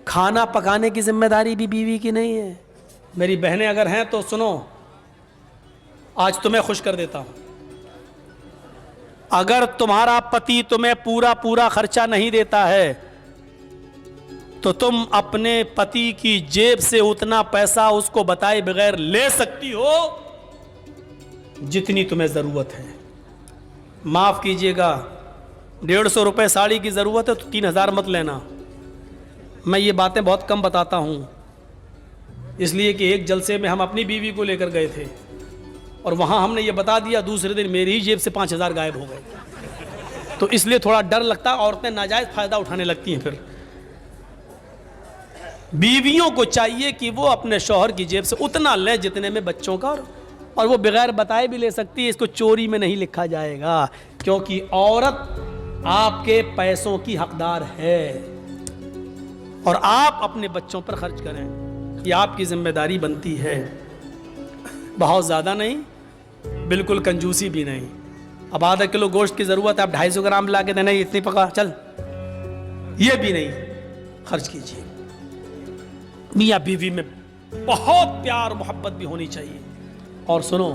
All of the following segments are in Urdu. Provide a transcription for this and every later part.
کھانا پکانے کی ذمہ داری بھی بیوی کی نہیں ہے؟ میری بہنیں اگر ہیں تو سنو، آج تمہیں خوش کر دیتا ہوں، اگر تمہارا پتی تمہیں پورا خرچہ نہیں دیتا ہے تو تم اپنے پتی کی جیب سے اتنا پیسہ اس کو بتائے بغیر لے سکتی ہو جتنی تمہیں ضرورت ہے۔ معاف کیجئے گا، 150 روپے ساڑی کی ضرورت ہے تو 3000 مت لینا۔ میں یہ باتیں بہت کم بتاتا ہوں، اس لیے کہ ایک جلسے میں ہم اپنی بیوی کو لے کر گئے تھے اور وہاں ہم نے یہ بتا دیا، دوسرے دن میری ہی جیب سے 5000 غائب ہو گئے، تو اس لیے تھوڑا ڈر لگتا ہے، عورتیں ناجائز فائدہ اٹھانے لگتی ہیں۔ پھر بیویوں کو چاہیے کہ وہ اپنے شوہر کی جیب سے اتنا لیں جتنے میں بچوں کا، اور وہ بغیر بتائے بھی لے سکتی ہے، اس کو چوری میں نہیں لکھا جائے گا، کیونکہ عورت آپ کے پیسوں کی حقدار ہے، اور آپ اپنے بچوں پر خرچ کریں، یہ آپ کی ذمہ داری بنتی ہے۔ بہت زیادہ نہیں، بالکل کنجوسی بھی نہیں۔ اب آدھا کلو گوشت کی ضرورت ہے، آپ 250 گرام لا کے دینا، اتنی پکا چل، یہ بھی نہیں خرچ کیجیے۔ میاں بیوی میں بہت پیار محبت بھی ہونی چاہیے۔ اور سنو،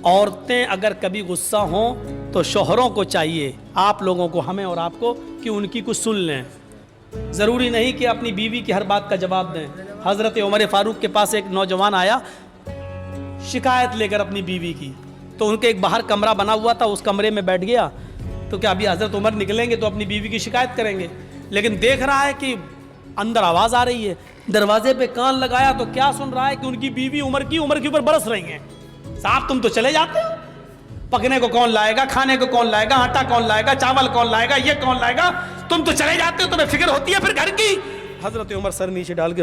عورتیں اگر کبھی غصہ ہوں تو شوہروں کو چاہیے، آپ لوگوں کو، ہمیں اور آپ کو، کہ ان کی کچھ سن لیں۔ ضروری نہیں کہ اپنی بیوی کی ہر بات کا جواب دیں۔ حضرت عمر فاروق کے پاس ایک نوجوان آیا شکایت لے کر اپنی بیوی کی، تو ان کے ایک باہر کمرہ بنا ہوا تھا، اس کمرے میں بیٹھ گیا، تو کیا ابھی حضرت عمر نکلیں گے تو اپنی بیوی کی شکایت کریں گے، لیکن دیکھ رہا ہے کہ اندر آواز آ رہی ہے، دروازے پہ کان لگایا تو کیا سن رہا ہے کہ ان کی بیوی عمر کے اوپر برس رہی ہیں، صاحب تم تو چلے جاتے ہو، پکنے کو کون لائے گا، کھانے کو کون لائے گا، آٹا کون لائے گا، چاول کون لائے گا، یہ کون لائے گا، تم تو چلے جاتے ہو، تمہیں فکر ہوتی ہے پھر گھر کی۔ حضرت عمر سر نیچے ڈال کے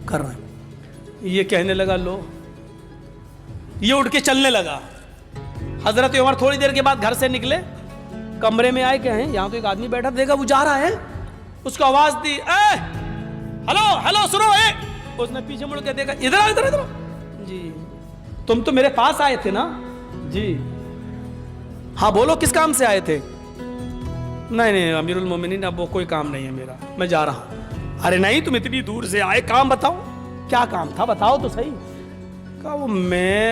کر رہے ہیں، یہ کہنے لگا لو، یہ اٹھ کے چلنے لگا۔ حضرت عمر تھوڑی دیر کے بعد گھر سے نکلے، کمرے میں آئے، کہیں یہاں تو ایک آدمی بیٹھا، دیکھا وہ جا رہا ہے، اس کو آواز دی، اے ہلو سنو، اے۔ اس نے پیچھے مڑ کے دیکھا، ادھر جی تم تو میرے پاس آئے تھے نا؟ جی ہاں بولو کس کام سے آئے تھے؟ نہیں امیر المومنین اب وہ کوئی کام نہیں ہے میرا، میں جا رہا ہوں۔ ارے نہیں تم اتنی دور سے آئے، کام بتاؤ، کیا کام تھا بتاؤ تو صحیح۔ کہا وہ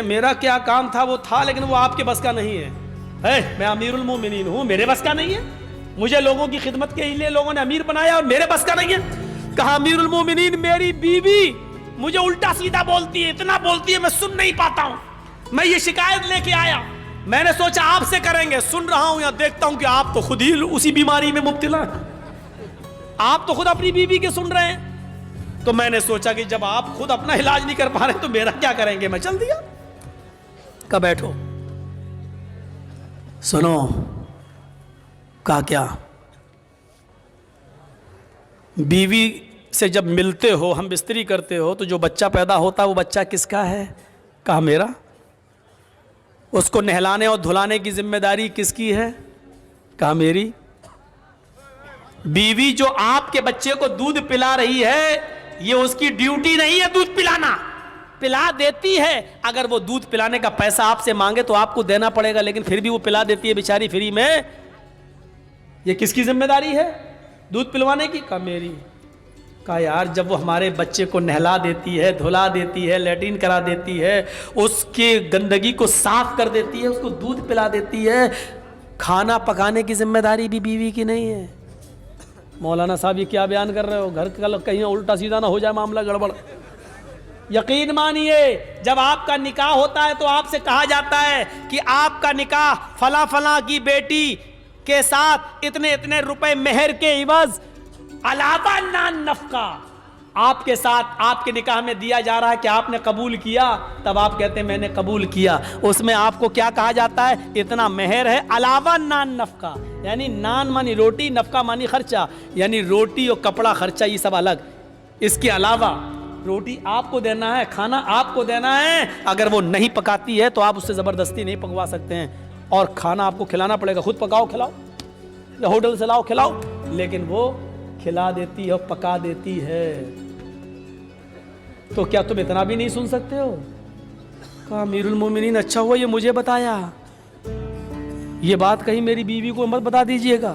میرا کیا کام تھا وہ تھا، لیکن وہ آپ کے بس کا نہیں ہے، میں امیر المومنین ہوں، میرے بس کا نہیں ہے، مجھے لوگوں کی خدمت کے لیے لوگوں نے امیر بنایا اور میرے بس کا نہیں ہے۔ کہا امیر المومنین میری بیوی مجھے الٹا سیدھا بولتی ہے، اتنا بولتی ہے میں سن نہیں پاتا ہوں، میں یہ شکایت لے کے آیا، میں نے سوچا آپ سے کریں گے، سن رہا ہوں یا دیکھتا ہوں کہ آپ تو خود ہی اسی بیماری میں مبتلا ہیں، آپ تو خود اپنی بیوی کے سن رہے ہیں، تو میں نے سوچا کہ جب آپ خود اپنا علاج نہیں کر پا رہے تو میرا کیا کریں گے، میں چل دیا۔ کہا بیٹھو، سنو، کہا کیا؟ بیوی سے جب ملتے ہو، ہم بستری کرتے ہو، تو جو بچہ پیدا ہوتا ہے وہ بچہ کس کا ہے؟ کہا میرا۔ اس کو نہلانے اور دھلانے کی ذمہ داری کس کی ہے؟ کہا میری۔ بیوی جو آپ کے بچے کو دودھ پلا رہی ہے، یہ اس کی ڈیوٹی نہیں ہے دودھ پلانا، پلا دیتی ہے، اگر وہ دودھ پلانے کا پیسہ آپ سے مانگے تو آپ کو دینا پڑے گا، لیکن پھر بھی وہ پلا دیتی ہے بیچاری فری میں، یہ کس کی ذمہ داری ہے دودھ پلوانے کی؟ کہا میری۔ کہا یار جب وہ ہمارے بچے کو نہلا دیتی ہے، دھلا دیتی ہے، لیٹرین کرا دیتی ہے، اس کے گندگی کو صاف کر دیتی ہے، اس کو دودھ پلا دیتی ہے، کھانا پکانے کی ذمہ داری بھی بیوی کی نہیں ہے؟ مولانا صاحب یہ کیا بیان کر رہے ہو؟ گھر کا کہیں الٹا سیدھا نہ ہو جائے معاملہ گڑبڑ۔ یقین مانیے جب آپ کا نکاح ہوتا ہے تو آپ سے کہا جاتا ہے کہ آپ کا نکاح فلاں فلاں کی بیٹی کے ساتھ اتنے روپے مہر کے عوض علاوہ نان نفقہ آپ کے ساتھ آپ کے نکاح میں دیا جا رہا ہے، کہ آپ نے قبول کیا؟ تب آپ کہتے ہیں میں نے قبول کیا۔ اس میں آپ کو کیا کہا جاتا ہے؟ اتنا مہر ہے علاوہ نان نفقہ، یعنی نان مانی روٹی، نفقہ مانی خرچہ، یعنی روٹی اور کپڑا خرچہ یہ سب الگ، اس کے علاوہ روٹی آپ کو دینا ہے، کھانا آپ کو دینا ہے، اگر وہ نہیں پکاتی ہے تو آپ اس سے زبردستی نہیں پکوا سکتے ہیں، اور کھانا آپ کو کھلانا پڑے گا، خود پکاؤ کھلاؤ یا ہوٹل سے لاؤ کھلاؤ، لیکن وہ کھلا دیتی ہے اور پکا دیتی ہے۔ تو کیا تم اتنا بھی نہیں سن سکتے ہو؟ کہا امیر المومنین اچھا ہوا یہ مجھے بتایا، یہ بات کہیں میری بیوی کو مت بتا دیجئے گا۔